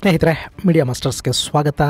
ಸ್ನೇಹಿತರೆ, ಮೀಡಿಯಾ ಮಾಸ್ಟರ್ಸ್ಗೆ ಸ್ವಾಗತ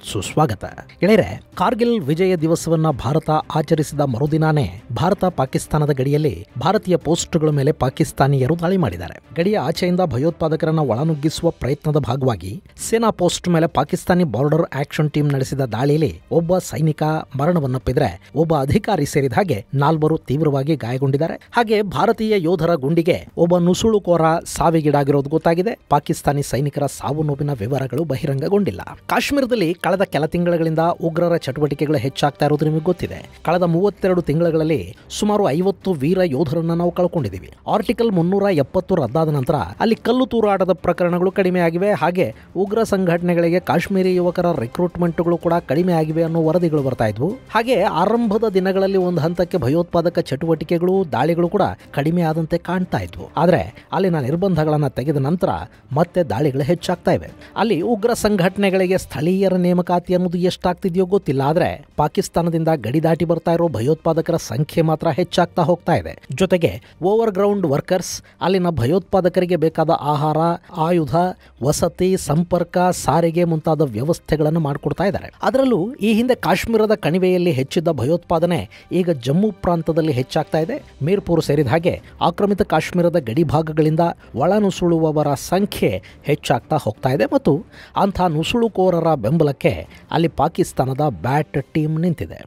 ಸುಸ್ವಾಗತ. ಗೆಳೆಯರೆ, ಕಾರ್ಗಿಲ್ ವಿಜಯ ದಿವಸವನ್ನ ಭಾರತ ಆಚರಿಸಿದ ಮರುದಿನಾನೇ ಭಾರತ ಪಾಕಿಸ್ತಾನದ ಗಡಿಯಲ್ಲಿ ಭಾರತೀಯ ಪೋಸ್ಟ್ಗಳ ಮೇಲೆ ಪಾಕಿಸ್ತಾನಿಯರು ದಾಳಿ ಮಾಡಿದ್ದಾರೆ. ಗಡಿಯ ಆಚೆಯಿಂದ ಭಯೋತ್ಪಾದಕರನ್ನ ಒಳನುಗ್ಗಿಸುವ ಪ್ರಯತ್ನದ ಭಾಗವಾಗಿ ಸೇನಾ ಪೋಸ್ಟ್ ಮೇಲೆ ಪಾಕಿಸ್ತಾನಿ ಬಾರ್ಡರ್ ಆಕ್ಷನ್ ಟೀಮ್ ನಡೆಸಿದ ದಾಳಿಯಲ್ಲಿ ಒಬ್ಬ ಸೈನಿಕ ಮರಣವನ್ನಪ್ಪಿದ್ರೆ ಒಬ್ಬ ಅಧಿಕಾರಿ ಸೇರಿದ ಹಾಗೆ 4 ತೀವ್ರವಾಗಿ ಗಾಯಗೊಂಡಿದ್ದಾರೆ. ಹಾಗೆ ಭಾರತೀಯ ಯೋಧರ ಗುಂಡಿಗೆ ಒಬ್ಬ ನುಸುಳುಕೋರ ಸಾವಿಗೀಡಾಗಿರೋದು ಗೊತ್ತಾಗಿದೆ. ಪಾಕಿಸ್ತಾನಿ ಸೈನಿಕರ ಸಾವು ನೋವಿನ ವಿವರಗಳು ಬಹಿರಂಗಗೊಂಡಿಲ್ಲ. ಕಾಶ್ಮೀರದಲ್ಲಿ ಕಳೆದ ಕೆಲ ತಿಂಗಳುಗಳಿಂದ ಉಗ್ರರ ಚಟುವಟಿಕೆಗಳು ಹೆಚ್ಚಾಗ್ತಾ ಇರೋದು ನಿಮಗೆ ಗೊತ್ತಿದೆ. ಕಳೆದ 32 ತಿಂಗಳುಗಳಲ್ಲಿ ಸುಮಾರು 50 ವೀರ ಯೋಧರನ್ನ ನಾವು ಕಳ್ಕೊಂಡಿದ್ದೀವಿ. ಆರ್ಟಿಕಲ್ 370 ರದ್ದಾದ ನಂತರ ಅಲ್ಲಿ ಕಲ್ಲು ತೂರಾಟದ ಪ್ರಕರಣಗಳು ಕಡಿಮೆ ಆಗಿವೆ. ಹಾಗೆ ಉಗ್ರ ಸಂಘಟನೆಗಳಿಗೆ ಕಾಶ್ಮೀರಿ ಯುವಕರ ರಿಕ್ರೂಟ್ಮೆಂಟ್ಗಳು ಕೂಡ ಕಡಿಮೆ ಆಗಿವೆ ಅನ್ನೋ ವರದಿಗಳು ಬರ್ತಾ ಇದ್ವು. ಹಾಗೆ ಆರಂಭದ ದಿನಗಳಲ್ಲಿ ಒಂದು ಹಂತಕ್ಕೆ ಭಯೋತ್ಪಾದಕ ಚಟುವಟಿಕೆಗಳು ದಾಳಿಗಳು ಕೂಡ ಕಡಿಮೆ ಆದಂತೆ ಕಾಣ್ತಾ ಇದ್ವು. ಆದ್ರೆ ಅಲ್ಲಿನ ನಿರ್ಬಂಧಗಳನ್ನ ತೆಗೆದ ನಂತರ ಮತ್ತೆ ದಾಳಿಗಳು ಹೆಚ್ಚಾಗ್ತಾ ಇವೆ. ಅಲ್ಲಿ ಉಗ್ರ ಸಂಘಟನೆಗಳಿಗೆ ಸ್ಥಳೀಯರ ನೇಮಕಾತಿ ಅನ್ನೋದು ಎಷ್ಟಾಗ್ತಿದೆಯೋ ಗೊತ್ತಿಲ್ಲ. ಆದ್ರೆ ಪಾಕಿಸ್ತಾನದಿಂದ ಗಡಿ ದಾಟಿ ಬರ್ತಾ ಇರೋ ಭಯೋತ್ಪಾದಕರ ಸಂಖ್ಯೆ ಮಾತ್ರ ಹೆಚ್ಚಾಗ್ತಾ ಹೋಗ್ತಾ ಇದೆ. ಜೊತೆಗೆ ಓವರ್ ಗ್ರೌಂಡ್ ವರ್ಕರ್ಸ್ ಅಲ್ಲಿನ ಭಯೋತ್ಪಾದಕರಿಗೆ ಬೇಕಾದ ಆಹಾರ, ಆಯುಧ, ವಸತಿ, ಸಂಪರ್ಕ, ಸಾರಿಗೆ ಮುಂತಾದ ವ್ಯವಸ್ಥೆಗಳನ್ನು ಮಾಡಿಕೊಡ್ತಾ ಇದ್ದಾರೆ. ಅದರಲ್ಲೂ ಈ ಹಿಂದೆ ಕಾಶ್ಮೀರದ ಕಣಿವೆಯಲ್ಲಿ ಹೆಚ್ಚಿದ್ದ ಭಯೋತ್ಪಾದನೆ ಈಗ ಜಮ್ಮು ಪ್ರಾಂತದಲ್ಲಿ ಹೆಚ್ಚಾಗ್ತಾ ಇದೆ. ಮೀರ್ಪುರ್ ಸೇರಿದ ಹಾಗೆ ಆಕ್ರಮಿತ ಕಾಶ್ಮೀರದ ಗಡಿ ಭಾಗಗಳಿಂದ ಒಳನುಸುಳುವವರ ಸಂಖ್ಯೆ ಹೆಚ್ಚಾಗ್ತಾ ಹೋಗ್ತಾ ಇದೆ. ಮತ್ತು ಅಂಥ ನುಸುಳುಕೋರರ ಬೆಂಬಲಕ್ಕೆ ಅಲ್ಲಿ ಪಾಕಿಸ್ತಾನದ ಬ್ಯಾಟ್ ಟೀಮ್ ನಿಂತಿದೆ.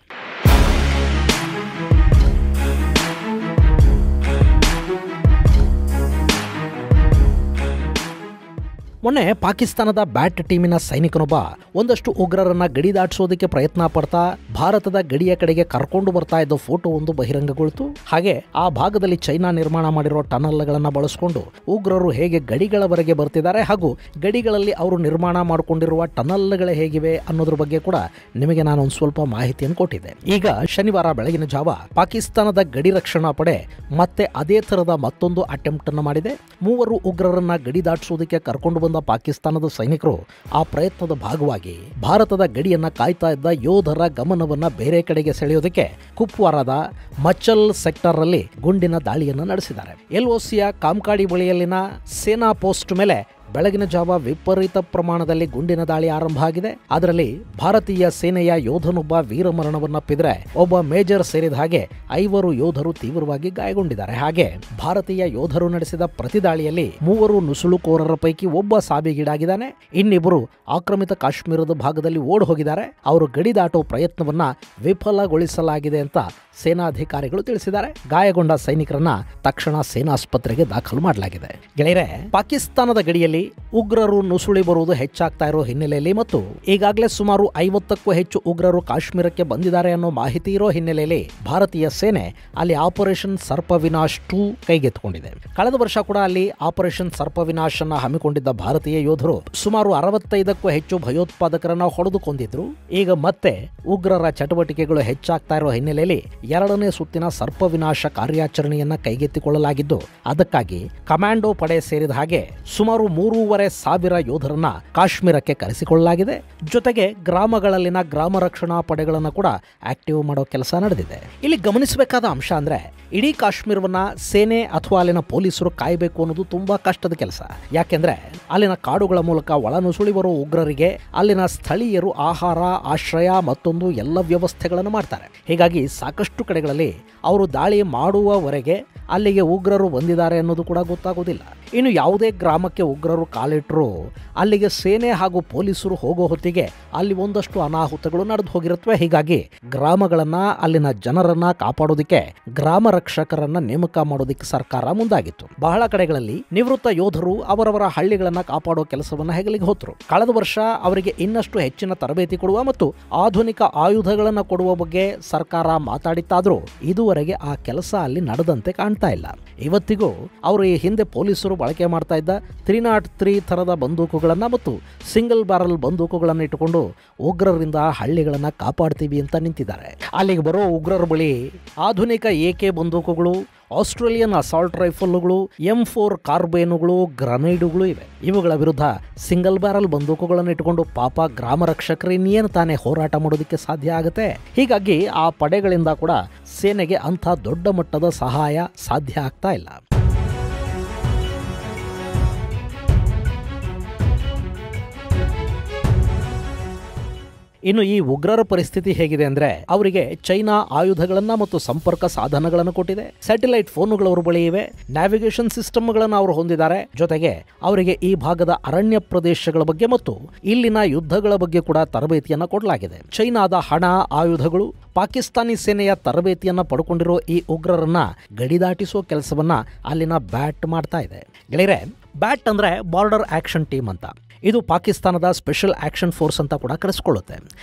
ಮೊನ್ನೆ ಪಾಕಿಸ್ತಾನದ ಬ್ಯಾಟ್ ಟೀಮಿನ ಸೈನಿಕನೊಬ್ಬ ಒಂದಷ್ಟು ಉಗ್ರರನ್ನ ಗಡಿ ದಾಟಿಸೋದಕ್ಕೆ ಪ್ರಯತ್ನ ಪಡ್ತಾ ಭಾರತದ ಗಡಿಯ ಕಡೆಗೆ ಕರ್ಕೊಂಡು ಬರ್ತಾ ಇದ್ದ ಫೋಟೋ ಒಂದು ಬಹಿರಂಗಗೊಳ್ತು. ಹಾಗೆ ಆ ಭಾಗದಲ್ಲಿ ಚೈನಾ ನಿರ್ಮಾಣ ಮಾಡಿರೋ ಟನಲ್ಗಳನ್ನು ಬಳಸಿಕೊಂಡು ಉಗ್ರರು ಹೇಗೆ ಗಡಿಗಳವರೆಗೆ ಬರ್ತಿದ್ದಾರೆ ಹಾಗೂ ಗಡಿಗಳಲ್ಲಿ ಅವರು ನಿರ್ಮಾಣ ಮಾಡಿಕೊಂಡಿರುವ ಟನಲ್ಗಳು ಹೇಗಿವೆ ಅನ್ನೋದ್ರ ಬಗ್ಗೆ ಕೂಡ ನಿಮಗೆ ನಾನು ಒಂದು ಸ್ವಲ್ಪ ಮಾಹಿತಿಯನ್ನು ಕೊಟ್ಟಿದ್ದೆ. ಈಗ ಶನಿವಾರ ಬೆಳಗಿನ ಜಾವ ಪಾಕಿಸ್ತಾನದ ಗಡಿ ರಕ್ಷಣಾ ಪಡೆ ಮತ್ತೆ ಅದೇ ತರದ ಮತ್ತೊಂದು ಅಟೆಂಪ್ಟ್ ಅನ್ನು ಮಾಡಿದೆ. 3 ಉಗ್ರರನ್ನ ಗಡಿ ದಾಟಿಸೋದಕ್ಕೆ ಕರ್ಕೊಂಡು ಬಂದ ಪಾಕಿಸ್ತಾನದ ಸೈನಿಕರು ಆ ಪ್ರಯತ್ನದ ಭಾಗವಾಗಿ ಭಾರತದ ಗಡಿಯನ್ನ ಕಾಯ್ತಾ ಇದ್ದ ಯೋಧರ ಗಮನವನ್ನ ಬೇರೆ ಕಡೆಗೆ ಸೆಳೆಯೋದಕ್ಕೆ ಕುಪ್ವಾರದ ಮಚಲ್ ಸೆಕ್ಟರ್ ಅಲ್ಲಿ ಗುಂಡಿನ ದಾಳಿಯನ್ನು ನಡೆಸಿದ್ದಾರೆ. LOCಯ ಕಾಮ್ಕಾಡಿ ಬಳಿಯಲ್ಲಿನ ಸೇನಾ ಪೋಸ್ಟ್ ಮೇಲೆ ಬೆಳಗಿನ ಜಾವ ವಿಪರೀತ ಪ್ರಮಾಣದಲ್ಲಿ ಗುಂಡಿನ ದಾಳಿ ಆರಂಭ ಆಗಿದೆ. ಅದರಲ್ಲಿ ಭಾರತೀಯ ಸೇನೆಯ ಯೋಧನೊಬ್ಬ ವೀರಮರಣವನ್ನಪ್ಪಿದ್ರೆ ಒಬ್ಬ ಮೇಜರ್ ಸೇರಿದ ಹಾಗೆ 5 ಯೋಧರು ತೀವ್ರವಾಗಿ ಗಾಯಗೊಂಡಿದ್ದಾರೆ. ಹಾಗೆ ಭಾರತೀಯ ಯೋಧರು ನಡೆಸಿದ ಪ್ರತಿದಾಳಿಯಲ್ಲಿ 3 ನುಸುಳುಕೋರರ ಪೈಕಿ ಒಬ್ಬ ಸಾವಿಗೀಡಾಗಿದ್ದಾನೆ. ಇನ್ನಿಬ್ಬರು ಆಕ್ರಮಿತ ಕಾಶ್ಮೀರದ ಭಾಗದಲ್ಲಿ ಓಡಿ ಹೋಗಿದ್ದಾರೆ. ಅವರು ಗಡಿ ದಾಟೋ ಪ್ರಯತ್ನವನ್ನ ವಿಫಲಗೊಳಿಸಲಾಗಿದೆ ಅಂತ ಸೇನಾಧಿಕಾರಿಗಳು ತಿಳಿಸಿದ್ದಾರೆ. ಗಾಯಗೊಂಡ ಸೈನಿಕರನ್ನ ತಕ್ಷಣ ಸೇನಾಸ್ಪತ್ರೆಗೆ ದಾಖಲು ಮಾಡಲಾಗಿದೆ. ಗೆಳೆಯರೆ, ಪಾಕಿಸ್ತಾನದ ಗಡಿಯಲ್ಲಿ ಉಗ್ರರು ನುಸುಳಿ ಬರುವುದು ಹೆಚ್ಚಾಗ್ತಾ ಇರೋ ಹಿನ್ನೆಲೆಯಲ್ಲಿ ಮತ್ತು ಈಗಾಗಲೇ ಸುಮಾರು 50ಕ್ಕೂ ಹೆಚ್ಚು ಉಗ್ರರು ಕಾಶ್ಮೀರಕ್ಕೆ ಬಂದಿದ್ದಾರೆ ಅನ್ನೋ ಮಾಹಿತಿ ಇರೋ ಹಿನ್ನೆಲೆಯಲ್ಲಿ ಭಾರತೀಯ ಸೇನೆ ಅಲ್ಲಿ ಆಪರೇಷನ್ ಸರ್ಪವಿನಾಶ್ 2 ಕೈಗೆತ್ತಿಕೊಂಡಿದೆ. ಕಳೆದ ವರ್ಷ ಕೂಡ ಅಲ್ಲಿ ಆಪರೇಷನ್ ಸರ್ಪವಿನಾಶ್ ಅನ್ನ ಹಮ್ಮಿಕೊಂಡಿದ್ದ ಭಾರತೀಯ ಯೋಧರು ಸುಮಾರು 65ಕ್ಕೂ ಹೆಚ್ಚು ಭಯೋತ್ಪಾದಕರನ್ನ ಹೊಡೆದು ಕೊಂದಿದ್ರು. ಈಗ ಮತ್ತೆ ಉಗ್ರರ ಚಟುವಟಿಕೆಗಳು ಹೆಚ್ಚಾಗ್ತಾ ಇರೋ ಹಿನ್ನೆಲೆಯಲ್ಲಿ 2ನೇ ಸುತ್ತಿನ ಸರ್ಪವಿನಾಶ ಕಾರ್ಯಾಚರಣೆಯನ್ನ ಕೈಗೆತ್ತಿಕೊಳ್ಳಲಾಗಿದ್ದು, ಅದಕ್ಕಾಗಿ ಕಮಾಂಡೋ ಪಡೆ ಸೇರಿದ ಹಾಗೆ ಸುಮಾರು 3,500 ಯೋಧರನ್ನ ಕಾಶ್ಮೀರಕ್ಕೆ ಕರೆಸಿಕೊಳ್ಳಲಾಗಿದೆ. ಜೊತೆಗೆ ಗ್ರಾಮಗಳಲ್ಲಿನ ಗ್ರಾಮ ರಕ್ಷಣಾ ಪಡೆಗಳನ್ನು ಕೂಡ ಆಕ್ಟಿವ್ ಮಾಡೋ ಕೆಲಸ ನಡೆದಿದೆ. ಇಲ್ಲಿ ಗಮನಿಸಬೇಕಾದ ಅಂಶ ಅಂದ್ರೆ ಇಡೀ ಕಾಶ್ಮೀರವನ್ನ ಸೇನೆ ಅಥವಾ ಅಲ್ಲಿನ ಪೊಲೀಸರು ಕಾಯಬೇಕು ಅನ್ನೋದು ತುಂಬಾ ಕಷ್ಟದ ಕೆಲಸ. ಯಾಕೆಂದ್ರೆ ಅಲ್ಲಿನ ಕಾಡುಗಳ ಮೂಲಕ ಒಳನುಸುಳಿ ಬರೋ ಉಗ್ರರಿಗೆ ಅಲ್ಲಿನ ಸ್ಥಳೀಯರು ಆಹಾರ, ಆಶ್ರಯ ಮತ್ತೊಂದು ಎಲ್ಲ ವ್ಯವಸ್ಥೆಗಳನ್ನು ಮಾಡ್ತಾರೆ. ಹೀಗಾಗಿ ಸಾಕಷ್ಟು ಕಡೆಗಳಲ್ಲಿ ಅವರು ದಾಳಿ ಮಾಡುವವರೆಗೆ ಅಲ್ಲಿಗೆ ಉಗ್ರರು ಬಂದಿದ್ದಾರೆ ಅನ್ನೋದು ಕೂಡ ಗೊತ್ತಾಗೋದಿಲ್ಲ. ಇನ್ನು ಯಾವುದೇ ಗ್ರಾಮಕ್ಕೆ ಉಗ್ರರು ಕಾಲಿಟ್ಟರು ಅಲ್ಲಿಗೆ ಸೇನೆ ಹಾಗೂ ಪೊಲೀಸರು ಹೋಗೋ ಹೊತ್ತಿಗೆ ಅಲ್ಲಿ ಒಂದಷ್ಟು ಅನಾಹುತಗಳು ನಡೆದು ಹೋಗಿರುತ್ತವೆ. ಹೀಗಾಗಿ ಗ್ರಾಮಗಳನ್ನ, ಅಲ್ಲಿನ ಜನರನ್ನ ಕಾಪಾಡೋದಕ್ಕೆ ಗ್ರಾಮ ರಕ್ಷಕರನ್ನ ನೇಮಕ ಮಾಡೋದಕ್ಕೆ ಸರ್ಕಾರ ಮುಂದಾಗಿತ್ತು. ಬಹಳ ಕಡೆಗಳಲ್ಲಿ ನಿವೃತ್ತ ಯೋಧರು ಅವರವರ ಹಳ್ಳಿಗಳನ್ನ ಕಾಪಾಡೋ ಕೆಲಸವನ್ನ ಹೆಗಲಿಗೆ ಹೊತ್ತರು. ಕಳೆದ ವರ್ಷ ಅವರಿಗೆ ಇನ್ನಷ್ಟು ಹೆಚ್ಚಿನ ತರಬೇತಿ ಕೊಡುವ ಮತ್ತು ಆಧುನಿಕ ಆಯುಧಗಳನ್ನು ಕೊಡುವ ಬಗ್ಗೆ ಸರ್ಕಾರ ಮಾತಾಡಿತ್ತಾದ್ರೂ ಇದುವರೆಗೆ ಆ ಕೆಲಸ ಅಲ್ಲಿ ನಡೆದಂತೆ ಕಾಣ್ತಾ ಇಲ್ಲ. ಇವತ್ತಿಗೂ ಅವರು ಈ ಹಿಂದೆ ಪೊಲೀಸರು ಬಳಕೆ ಮಾಡ್ತಾ ಇದ್ದ 303 ಥರದ ಬಂದೂಕುಗಳನ್ನ ಮತ್ತು ಸಿಂಗಲ್ ಬ್ಯಾರಲ್ ಬಂದೂಕುಗಳನ್ನು ಇಟ್ಟುಕೊಂಡು ಉಗ್ರರಿಂದ ಹಳ್ಳಿಗಳನ್ನ ಕಾಪಾಡ್ತೀವಿ ಅಂತ ನಿಂತಿದ್ದಾರೆ. ಅಲ್ಲಿಗೆ ಬರೋ ಉಗ್ರರ ಬಳಿ ಆಧುನಿಕ AK ಬಂದೂಕುಗಳು, ಆಸ್ಟ್ರೇಲಿಯನ್ ಅಸಾಲ್ಟ್ ರೈಫಲ್ಗಳು, M4 ಕಾರ್ಬೈನುಗಳು, ಗ್ರನೇಡುಗಳು ಇವೆ. ಇವುಗಳ ವಿರುದ್ಧ ಸಿಂಗಲ್ ಬ್ಯಾರಲ್ ಬಂದೂಕುಗಳನ್ನು ಇಟ್ಟುಕೊಂಡು ಪಾಪ ಗ್ರಾಮ ರಕ್ಷಕರು ಇನ್ನೇನು ತಾನೇ ಹೋರಾಟ ಮಾಡೋದಕ್ಕೆ ಸಾಧ್ಯ ಆಗುತ್ತೆ. ಹೀಗಾಗಿ ಆ ಪಡೆಗಳಿಂದ ಕೂಡ ಸೇನೆಗೆ ಅಂಥ ದೊಡ್ಡ ಮಟ್ಟದ ಸಹಾಯ ಸಾಧ್ಯ ಆಗ್ತಾ ಇಲ್ಲ. ಇನ್ನು ಈ ಉಗ್ರರ ಪರಿಸ್ಥಿತಿ ಹೇಗಿದೆ ಅಂದ್ರೆ ಅವರಿಗೆ ಚೈನಾ ಆಯುಧಗಳನ್ನ ಮತ್ತು ಸಂಪರ್ಕ ಸಾಧನಗಳನ್ನು ಕೊಟ್ಟಿದೆ, ಸ್ಯಾಟಲೈಟ್ ಫೋನುಗಳು ಅವರ ಬಳಿ ಇವೆ, ನ್ಯಾವಿಗೇಷನ್ ಸಿಸ್ಟಮ್ಗಳನ್ನು ಅವರು ಹೊಂದಿದ್ದಾರೆ. ಜೊತೆಗೆ ಅವರಿಗೆ ಈ ಭಾಗದ ಅರಣ್ಯ ಪ್ರದೇಶಗಳ ಬಗ್ಗೆ ಮತ್ತು ಇಲ್ಲಿನ ಯುದ್ಧಗಳ ಬಗ್ಗೆ ಕೂಡ ತರಬೇತಿಯನ್ನ ಕೊಡಲಾಗಿದೆ. ಚೈನಾದ ಹಣ, ಆಯುಧಗಳು, ಪಾಕಿಸ್ತಾನಿ ಸೇನೆಯ ತರಬೇತಿಯನ್ನ ಪಡ್ಕೊಂಡಿರೋ ಈ ಉಗ್ರರನ್ನ ಗಡಿದಾಟಿಸುವ ಕೆಲಸವನ್ನ ಅಲ್ಲಿನ ಬ್ಯಾಟ್ ಮಾಡ್ತಾ ಇದೆ. ಗೆಳೆಯರೆ, ಬ್ಯಾಟ್ ಅಂದ್ರೆ ಬಾರ್ಡರ್ ಆಕ್ಷನ್ ಟೀಮ್ ಅಂತ. ಇದು ಪಾಕಿಸ್ತಾನದ ಸ್ಪೆಷಲ್ ಆಕ್ಷನ್ ಫೋರ್ಸ್ ಅಂತ ಕೂಡ ಕರೆಸಿಕೊಳ್ಳುತ್ತೆ.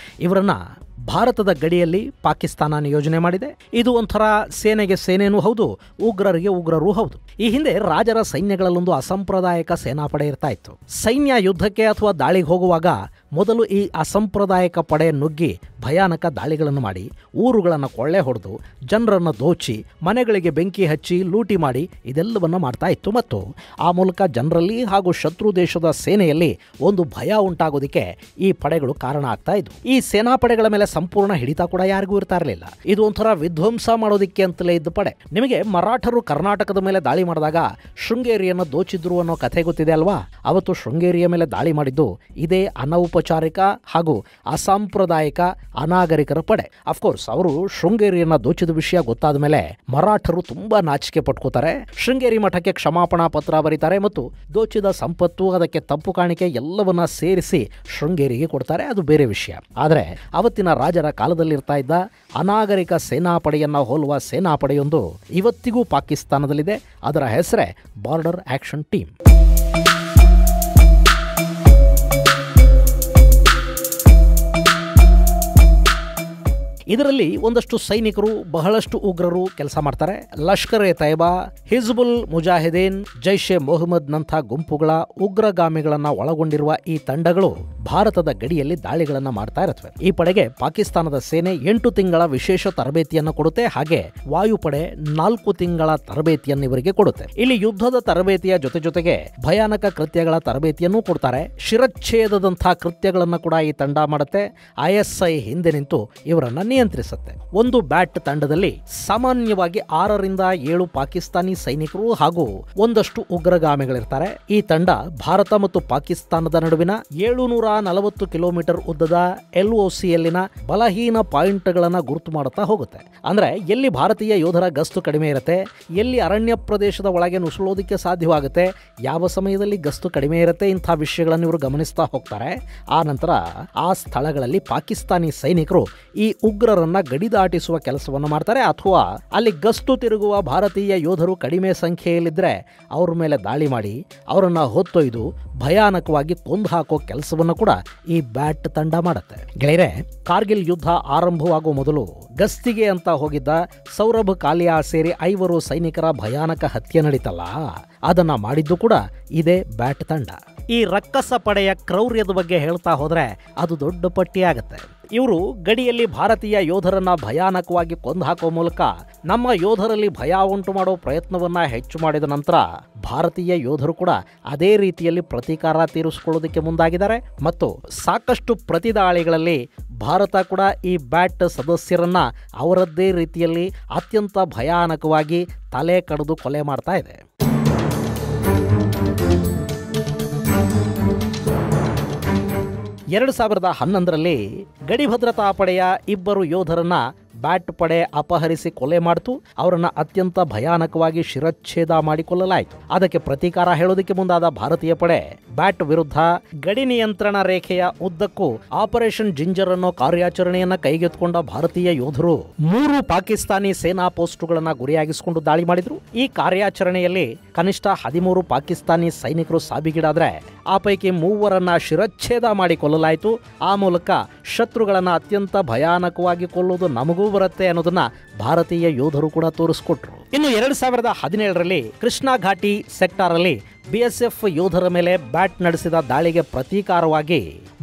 ಇವರನ್ನ ಭಾರತದ ಗಡಿಯಲ್ಲಿ ಪಾಕಿಸ್ತಾನ ನಿಯೋಜನೆ ಮಾಡಿದೆ. ಇದು ಒಂಥರ ಸೇನೆಗೆ ಸೇನೆನೂ ಹೌದು, ಉಗ್ರರಿಗೆ ಉಗ್ರರೂ ಹೌದು. ಈ ಹಿಂದೆ ರಾಜರ ಸೈನ್ಯಗಳಲ್ಲೊಂದು ಅಸಾಂಪ್ರದಾಯಿಕ ಸೇನಾಪಡೆ ಇರ್ತಾ ಇತ್ತು. ಸೈನ್ಯ ಯುದ್ಧಕ್ಕೆ ಅಥವಾ ದಾಳಿಗೆ ಹೋಗುವಾಗ ಮೊದಲು ಈ ಅಸಾಂಪ್ರದಾಯಿಕ ಪಡೆ ನುಗ್ಗಿ ಭಯಾನಕ ದಾಳಿಗಳನ್ನು ಮಾಡಿ, ಊರುಗಳನ್ನು ಕೊಳ್ಳೆ ಹೊಡೆದು, ಜನರನ್ನು ದೋಚಿ, ಮನೆಗಳಿಗೆ ಬೆಂಕಿ ಹಚ್ಚಿ, ಲೂಟಿ ಮಾಡಿ ಇದೆಲ್ಲವನ್ನು ಮಾಡ್ತಾ ಇತ್ತು. ಮತ್ತು ಆ ಮೂಲಕ ಜನರಲ್ಲಿ ಹಾಗೂ ಶತ್ರು ದೇಶದ ಸೇನೆಯಲ್ಲಿ ಒಂದು ಭಯ ಉಂಟಾಗೋದಕ್ಕೆ ಈ ಪಡೆಗಳು ಕಾರಣ ಆಗ್ತಾ ಇದ್ವು. ಈ ಸೇನಾಪಡೆಗಳ ಮೇಲೆ ಸಂಪೂರ್ಣ ಹಿಡಿತ ಕೂಡ ಯಾರಿಗೂ ಇರ್ತಾ ಇರಲಿಲ್ಲ. ಇದು ಒಂಥರ ವಿಧ್ವಂಸ ಮಾಡೋದಿಕ್ಕೆ ಅಂತಲೇ ಇದ್ದ ಪಡೆ. ನಿಮಗೆ ಮರಾಠರು ಕರ್ನಾಟಕದ ಮೇಲೆ ದಾಳಿ ಮಾಡಿದಾಗ ಶೃಂಗೇರಿಯನ್ನು ದೋಚಿದ್ರು ಅನ್ನೋ ಕಥೆ ಗೊತ್ತಿದೆ ಅಲ್ವಾ? ಅವತ್ತು ಶೃಂಗೇರಿಯ ಮೇಲೆ ದಾಳಿ ಮಾಡಿದ್ದು ಇದೇ ಅನೌಪಚಾರಿಕ ಹಾಗೂ ಅಸಾಂಪ್ರದಾಯಿಕ ಅನಾಗರಿಕರ ಪಡೆ. ಅಫ್ಕೋರ್ಸ್ ಅವರು ಶೃಂಗೇರಿಯನ್ನ ದೋಚಿದ ವಿಷಯ ಗೊತ್ತಾದ ಮೇಲೆ ಮರಾಠರು ತುಂಬಾ ನಾಚಿಕೆ ಪಟ್ಕೋತಾರೆ. ಶೃಂಗೇರಿ ಮಠಕ್ಕೆ ಕ್ಷಮಾಪಣಾ ಪತ್ರ ಬರೀತಾರೆ ಮತ್ತು ದೋಚಿದ ಸಂಪತ್ತು, ಅದಕ್ಕೆ ತಪ್ಪು ಕಾಣಿಕೆ ಎಲ್ಲವನ್ನ ಸೇರಿಸಿ ಶೃಂಗೇರಿಗೆ ಕೊಡ್ತಾರೆ. ಅದು ಬೇರೆ ವಿಷಯ. ಆದರೆ ಅವತ್ತಿನ ರಾಜರ ಕಾಲದಲ್ಲಿರ್ತಾ ಇದ್ದ ಅನಾಗರಿಕ ಸೇನಾಪಡೆಯನ್ನ ಹೋಲುವ ಸೇನಾಪಡೆಯೊಂದು ಇವತ್ತಿಗೂ ಪಾಕಿಸ್ತಾನದಲ್ಲಿದೆ. ಅದರ ಹೆಸರೇ ಬಾರ್ಡರ್ ಆಕ್ಷನ್ ಟೀಮ್. ಇದರಲ್ಲಿ ಒಂದಷ್ಟು ಸೈನಿಕರು, ಬಹಳಷ್ಟು ಉಗ್ರರು ಕೆಲಸ ಮಾಡ್ತಾರೆ. ಲಷ್ಕರ್ ಎ ತೈಬಾ, ಹಿಜ್ಬುಲ್ ಮುಜಾಹಿದೀನ್, ಜೈಷ್ ಎ ಮೊಹಮ್ಮದ್ ನಂಥ ಗುಂಪುಗಳ ಉಗ್ರಗಾಮಿಗಳನ್ನ ಒಳಗೊಂಡಿರುವ ಈ ತಂಡಗಳು ಭಾರತದ ಗಡಿಯಲ್ಲಿ ದಾಳಿಗಳನ್ನ ಮಾಡ್ತಾ ಇರುತ್ತವೆ. ಈ ಪಡೆಗೆ ಪಾಕಿಸ್ತಾನದ ಸೇನೆ 8 ತಿಂಗಳ ವಿಶೇಷ ತರಬೇತಿಯನ್ನು ಕೊಡುತ್ತೆ. ಹಾಗೆ ವಾಯುಪಡೆ 4 ತಿಂಗಳ ತರಬೇತಿಯನ್ನು ಇವರಿಗೆ ಕೊಡುತ್ತೆ. ಇಲ್ಲಿ ಯುದ್ಧದ ತರಬೇತಿಯ ಜೊತೆಗೆ ಭಯಾನಕ ಕೃತ್ಯಗಳ ತರಬೇತಿಯನ್ನು ಕೊಡ್ತಾರೆ. ಶಿರಚ್ಛೇದದಂಥ ಕೃತ್ಯಗಳನ್ನು ಕೂಡ ಈ ತಂಡ ಮಾಡುತ್ತೆ. ISI ಹಿಂದೆ ನಿಂತು ಇವರನ್ನ ನಿಯಂತ್ರಿಸುತ್ತೆ. ಒಂದು ಬ್ಯಾಟ್ ತಂಡದಲ್ಲಿ ಸಾಮಾನ್ಯವಾಗಿ 6 ರಿಂದ 7 ಪಾಕಿಸ್ತಾನಿ ಸೈನಿಕರು ಹಾಗೂ ಒಂದಷ್ಟು ಉಗ್ರಗಾಮಿಗಳಿರ್ತಾರೆ. ಈ ತಂಡ ಭಾರತ ಮತ್ತು ಪಾಕಿಸ್ತಾನದ ನಡುವಿನ 740 ಕಿಲೋಮೀಟರ್ ಉದ್ದದ LOCಯಲ್ಲಿನ ಬಲಹೀನ ಪಾಯಿಂಟ್ಗಳನ್ನು ಗುರುತು ಮಾಡುತ್ತಾ ಹೋಗುತ್ತೆ. ಅಂದ್ರೆ ಎಲ್ಲಿ ಭಾರತೀಯ ಯೋಧರ ಗಸ್ತು ಕಡಿಮೆ ಇರುತ್ತೆ, ಎಲ್ಲಿ ಅರಣ್ಯ ಪ್ರದೇಶದ ಒಳಗೆ ನುಸುಳೋದಕ್ಕೆ ಸಾಧ್ಯವಾಗುತ್ತೆ, ಯಾವ ಸಮಯದಲ್ಲಿ ಗಸ್ತು ಕಡಿಮೆ ಇರುತ್ತೆ, ಇಂಥ ವಿಷಯಗಳನ್ನು ಇವರು ಗಮನಿಸ್ತಾ ಹೋಗ್ತಾರೆ. ಆ ನಂತರ ಆ ಸ್ಥಳಗಳಲ್ಲಿ ಪಾಕಿಸ್ತಾನಿ ಸೈನಿಕರು ಈ ಉಗ್ರರನ್ನ ಗಡಿದಾಟಿಸುವ ಕೆಲಸವನ್ನು ಮಾಡ್ತಾರೆ. ಅಥವಾ ಅಲ್ಲಿ ಗಸ್ತು ತಿರುಗುವ ಭಾರತೀಯ ಯೋಧರು ಕಡಿಮೆ ಸಂಖ್ಯೆಯಲ್ಲಿದ್ದರೆ ಅವ್ರ ಮೇಲೆ ದಾಳಿ ಮಾಡಿ ಅವರನ್ನ ಹೊತ್ತೊಯ್ದು ಭಯಾನಕವಾಗಿ ಕೊಂದು ಹಾಕೋ ಕೆಲಸವನ್ನು ಕೂಡ ಈ ಬ್ಯಾಟ್ ತಂಡ ಮಾಡುತ್ತೆ. ಗೆಳೆಯರೆ, ಕಾರ್ಗಿಲ್ ಯುದ್ಧ ಆರಂಭವಾಗುವ ಮೊದಲು ಗಸ್ತಿಗೆ ಅಂತ ಹೋಗಿದ್ದ ಸೌರಭ್ ಕಾಲಿಯಾ ಸೇರಿ 5 ಸೈನಿಕರ ಭಯಾನಕ ಹತ್ಯೆ ನಡೀತಲ್ಲ, ಅದನ್ನ ಮಾಡಿದ್ದು ಕೂಡ ಇದೇ ಬ್ಯಾಟ್ ತಂಡ. ಈ ರಕ್ಕಸ ಪಡೆಯ ಕ್ರೌರ್ಯದ ಬಗ್ಗೆ ಹೇಳ್ತಾ ಹೋದ್ರೆ ಅದು ದೊಡ್ಡ ಪಟ್ಟಿ ಆಗುತ್ತೆ. ಇವರು ಗಡಿಯಲ್ಲಿ ಭಾರತೀಯ ಯೋಧರನ್ನ ಭಯಾನಕವಾಗಿ ಕೊಂದು ಹಾಕುವ ಮೂಲಕ ನಮ್ಮ ಯೋಧರಲ್ಲಿ ಭಯ ಉಂಟು ಮಾಡೋ ಪ್ರಯತ್ನವನ್ನ ಹೆಚ್ಚು ಮಾಡಿದ ನಂತರ ಭಾರತೀಯ ಯೋಧರು ಕೂಡ ಅದೇ ರೀತಿಯಲ್ಲಿ ಪ್ರತೀಕಾರ ತೀರಿಸಿಕೊಳ್ಳೋದಕ್ಕೆ ಮುಂದಾಗಿದ್ದಾರೆ. ಮತ್ತು ಸಾಕಷ್ಟು ಪ್ರತಿದಾಳಿಗಳಲ್ಲಿ ಭಾರತ ಕೂಡ ಈ ಬ್ಯಾಟ್ ಸದಸ್ಯರನ್ನ ಅವರದ್ದೇ ರೀತಿಯಲ್ಲಿ ಅತ್ಯಂತ ಭಯಾನಕವಾಗಿ ತಲೆ ಕಡಿದು ಕೊಲೆ ಮಾಡ್ತಾ ಇದೆ. 2011ರಲ್ಲಿ ಗಡಿ ಭದ್ರತಾ ಪಡೆಯ 2 ಯೋಧರನ್ನ ಬ್ಯಾಟ್ ಪಡೆ ಅಪಹರಿಸಿ ಕೊಲೆ ಮಾಡಿತು. ಅವರನ್ನ ಅತ್ಯಂತ ಭಯಾನಕವಾಗಿ ಶಿರಚ್ಛೇದ ಮಾಡಿಕೊಳ್ಳಲಾಯಿತು. ಅದಕ್ಕೆ ಪ್ರತೀಕಾರ ಹೇಳೋದಕ್ಕೆ ಮುಂದಾದ ಭಾರತೀಯ ಪಡೆ ಬ್ಯಾಟ್ ವಿರುದ್ಧ ಗಡಿ ನಿಯಂತ್ರಣ ರೇಖೆಯ ಉದ್ದಕ್ಕೂ ಆಪರೇಷನ್ ಜಿಂಜರ್ ಅನ್ನೋ ಕಾರ್ಯಾಚರಣೆಯನ್ನ ಕೈಗೆತ್ತಿಕೊಂಡ ಭಾರತೀಯ ಯೋಧರು 3 ಪಾಕಿಸ್ತಾನಿ ಸೇನಾ ಪೋಸ್ಟುಗಳನ್ನ ಗುರಿಯಾಗಿಸಿಕೊಂಡು ದಾಳಿ ಮಾಡಿದ್ರು. ಈ ಕಾರ್ಯಾಚರಣೆಯಲ್ಲಿ ಕನಿಷ್ಠ 13 ಪಾಕಿಸ್ತಾನಿ ಸೈನಿಕರು ಸಾವಿಗೀಡಾದ್ರೆ ಆ ಪೈಕಿ 3ರನ್ನ ಶಿರಚ್ಛೇದ ಮಾಡಿ ಕೊಲ್ಲಲಾಯಿತು. ಆ ಮೂಲಕ ಶತ್ರುಗಳನ್ನ ಅತ್ಯಂತ ಭಯಾನಕವಾಗಿ ಕೊಲ್ಲುವುದು ನಮಗೂ ಬರುತ್ತೆ ಅನ್ನೋದನ್ನ ಭಾರತೀಯ ಯೋಧರು ಕೂಡ ತೋರಿಸ್ಕೊಟ್ರು. ಇನ್ನು 2017ರಲ್ಲಿ ಕೃಷ್ಣಾ ಘಾಟಿ ಸೆಕ್ಟಾರ್ ಅಲ್ಲಿ BSF ಯೋಧರ ಮೇಲೆ ಬ್ಯಾಟ್ ನಡೆಸಿದ ದಾಳಿಗೆ ಪ್ರತೀಕಾರವಾಗಿ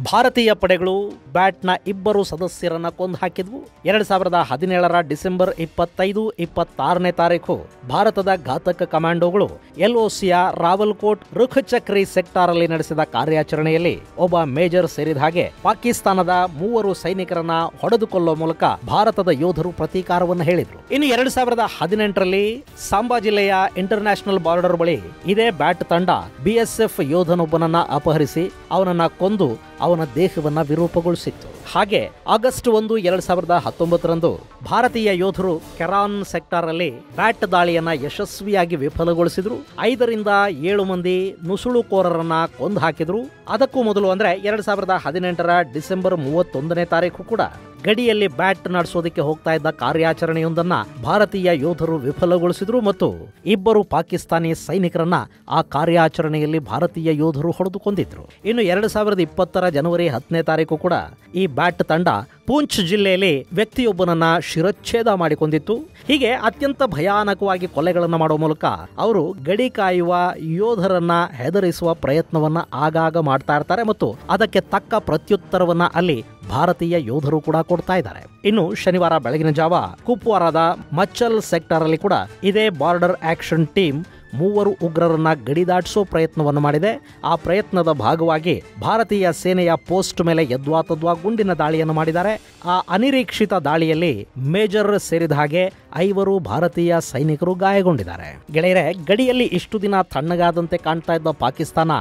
ಭಾರತೀಯ ಪಡೆಗಳು ಬ್ಯಾಟ್ನ 2 ಸದಸ್ಯರನ್ನ ಕೊಂದು ಹಾಕಿದ್ವು. 2017ರ ಡಿಸೆಂಬರ್ 25-26ನೇ ತಾರೀಕು ಭಾರತದ ಘಾತಕ ಕಮಾಂಡೋಗಳು LOCಯ ರಾವಲ್ಕೋಟ್ ರುಖಚಕ್ರಿ ಸೆಕ್ಟಾರ್ ಅಲ್ಲಿ ನಡೆಸಿದ ಕಾರ್ಯಾಚರಣೆಯಲ್ಲಿ ಒಬ್ಬ ಮೇಜರ್ ಸೇರಿದ ಹಾಗೆ ಪಾಕಿಸ್ತಾನದ 3 ಸೈನಿಕರನ್ನ ಹೊಡೆದುಕೊಳ್ಳುವ ಮೂಲಕ ಭಾರತದ ಯೋಧರು ಪ್ರತೀಕಾರವನ್ನು ಹೇಳಿದ್ರು. ಇನ್ನು 2018ರಲ್ಲಿ ಘಟ್ಟದಲ್ಲಿ ಸಾಂಬಾ ಜಿಲ್ಲೆಯ ಇಂಟರ್ನ್ಯಾಷನಲ್ ಬಾರ್ಡರ್ ಬಳಿ ಇದೇ ಬ್ಯಾಟ್ ತಂಡ BSF ಯೋಧನೊಬ್ಬನನ್ನ ಅಪಹರಿಸಿ ಅವನನ್ನ ಕೊಂದು ಅವನ ದೇಹವನ್ನ ವಿರೂಪಗೊಳಿಸಿತ್ತು. ಹಾಗೆ ಆಗಸ್ಟ್ 1, 2019ರಂದು ಭಾರತೀಯ ಯೋಧರು ಕೆರಾನ್ ಸೆಕ್ಟಾರ್ ಅಲ್ಲಿ ಬ್ಯಾಟ್ ದಾಳಿಯನ್ನ ಯಶಸ್ವಿಯಾಗಿ ವಿಫಲಗೊಳಿಸಿದ್ರು. 5 ರಿಂದ 7 ಮಂದಿ ನುಸುಳುಕೋರರನ್ನ ಕೊಂದು ಹಾಕಿದ್ರು. ಅದಕ್ಕೂ ಮೊದಲು ಅಂದ್ರೆ 2018ರ ಡಿಸೆಂಬರ್ 31ನೇ ತಾರೀಕು ಕೂಡ ಗಡಿಯಲ್ಲಿ ಬ್ಯಾಟ್ ನಡೆಸೋದಕ್ಕೆ ಹೋಗ್ತಾ ಇದ್ದ ಕಾರ್ಯಾಚರಣೆಯೊಂದನ್ನ ಭಾರತೀಯ ಯೋಧರು ವಿಫಲಗೊಳಿಸಿದ್ರು ಮತ್ತು 2 ಪಾಕಿಸ್ತಾನಿ ಸೈನಿಕರನ್ನ ಆ ಕಾರ್ಯಾಚರಣೆಯಲ್ಲಿ ಭಾರತೀಯ ಯೋಧರು ಹೊಡೆದು ಕೊಂದಿದ್ರು. ಇನ್ನು 2020ರ ಜನವರಿ 10ನೇ ತಾರೀಕು ಕೂಡ ಈ ಬ್ಯಾಟ್ ತಂಡ ಪೂಂಚ್ ಜಿಲ್ಲೆಯಲ್ಲಿ ವ್ಯಕ್ತಿಯೊಬ್ಬನನ್ನ ಶಿರಚ್ಛೇದ ಮಾಡಿಕೊಂಡಿತ್ತು. ಹೀಗೆ ಅತ್ಯಂತ ಭಯಾನಕವಾಗಿ ಕೊಲೆಗಳನ್ನು ಮಾಡುವ ಮೂಲಕ ಅವರು ಗಡಿ ಕಾಯುವ ಯೋಧರನ್ನ ಹೆದರಿಸುವ ಪ್ರಯತ್ನವನ್ನ ಆಗಾಗ ಮಾಡ್ತಾ ಇರ್ತಾರೆ ಮತ್ತು ಅದಕ್ಕೆ ತಕ್ಕ ಪ್ರತ್ಯುತ್ತರವನ್ನ ಅಲ್ಲಿ ಭಾರತೀಯ ಯೋಧರು ಕೂಡ ಕೊಡ್ತಾ ಇದ್ದಾರೆ. ಇನ್ನು ಶನಿವಾರ ಬೆಳಗಿನ ಜಾವ ಕುಪ್ವಾರಾದ ಮಚ್ಚಲ್ ಸೆಕ್ಟರ್ ಅಲ್ಲಿ ಕೂಡ ಇದೇ ಬಾರ್ಡರ್ ಆಕ್ಷನ್ ಟೀಮ್ 3 ಉಗ್ರರನ್ನ ಗಡಿದಾಟಿಸೋ ಪ್ರಯತ್ನವನ್ನು ಮಾಡಿದೆ. ಆ ಪ್ರಯತ್ನದ ಭಾಗವಾಗಿ ಭಾರತೀಯ ಸೇನೆಯ ಪೋಸ್ಟ್ ಮೇಲೆ ಯದ್ವಾತದ್ವಾ ಗುಂಡಿನ ದಾಳಿಯನ್ನು ಮಾಡಿದ್ದಾರೆ. ಆ ಅನಿರೀಕ್ಷಿತ ದಾಳಿಯಲ್ಲಿ ಮೇಜರ್ ಸೇರಿದ ಹಾಗೆ 5 ಭಾರತೀಯ ಸೈನಿಕರು ಗಾಯಗೊಂಡಿದ್ದಾರೆ. ಗೆಳೆಯರೆ, ಗಡಿಯಲ್ಲಿ ಇಷ್ಟು ದಿನ ತಣ್ಣಗಾದಂತೆ ಕಾಣ್ತಾ ಇದ್ದ ಪಾಕಿಸ್ತಾನ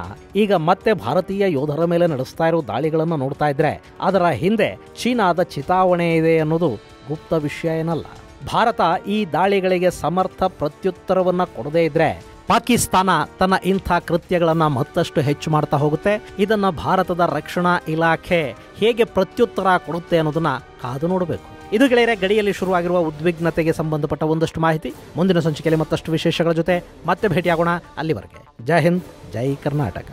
ಈಗ ಮತ್ತೆ ಭಾರತೀಯ ಯೋಧರ ಮೇಲೆ ನಡೆಸ್ತಾ ಇರೋ ದಾಳಿಗಳನ್ನು ನೋಡ್ತಾ ಇದ್ರೆ ಅದರ ಹಿಂದೆ ಚೀನಾದ ಚಿತಾವಣೆ ಇದೆ ಅನ್ನೋದು ಗುಪ್ತ ವಿಷಯ ಏನಲ್ಲ. ಭಾರತ ಈ ದಾಳಿಗಳಿಗೆ ಸಮರ್ಥ ಪ್ರತ್ಯುತ್ತರವನ್ನ ಕೊಡದೇ ಇದ್ರೆ ಪಾಕಿಸ್ತಾನ ತನ್ನ ಇಂಥ ಕೃತ್ಯಗಳನ್ನ ಮತ್ತಷ್ಟು ಹೆಚ್ಚು ಮಾಡ್ತಾ ಹೋಗುತ್ತೆ. ಇದನ್ನ ಭಾರತದ ರಕ್ಷಣಾ ಇಲಾಖೆ ಹೇಗೆ ಪ್ರತ್ಯುತ್ತರ ಕೊಡುತ್ತೆ ಅನ್ನೋದನ್ನ ಕಾದು ನೋಡಬೇಕು. ಇದು ಗೆಳೆಯರೆ, ಗಡಿಯಲ್ಲಿ ಶುರುವಾಗಿರುವ ಉದ್ವಿಗ್ನತೆಗೆ ಸಂಬಂಧಪಟ್ಟ ಒಂದಷ್ಟು ಮಾಹಿತಿ. ಮುಂದಿನ ಸಂಚಿಕೆಯಲ್ಲಿ ಮತ್ತಷ್ಟು ವಿಶೇಷಗಳ ಜೊತೆ ಮತ್ತೆ ಭೇಟಿಯಾಗೋಣ. ಅಲ್ಲಿವರೆಗೆ ಜೈ ಹಿಂದ್, ಜೈ ಕರ್ನಾಟಕ.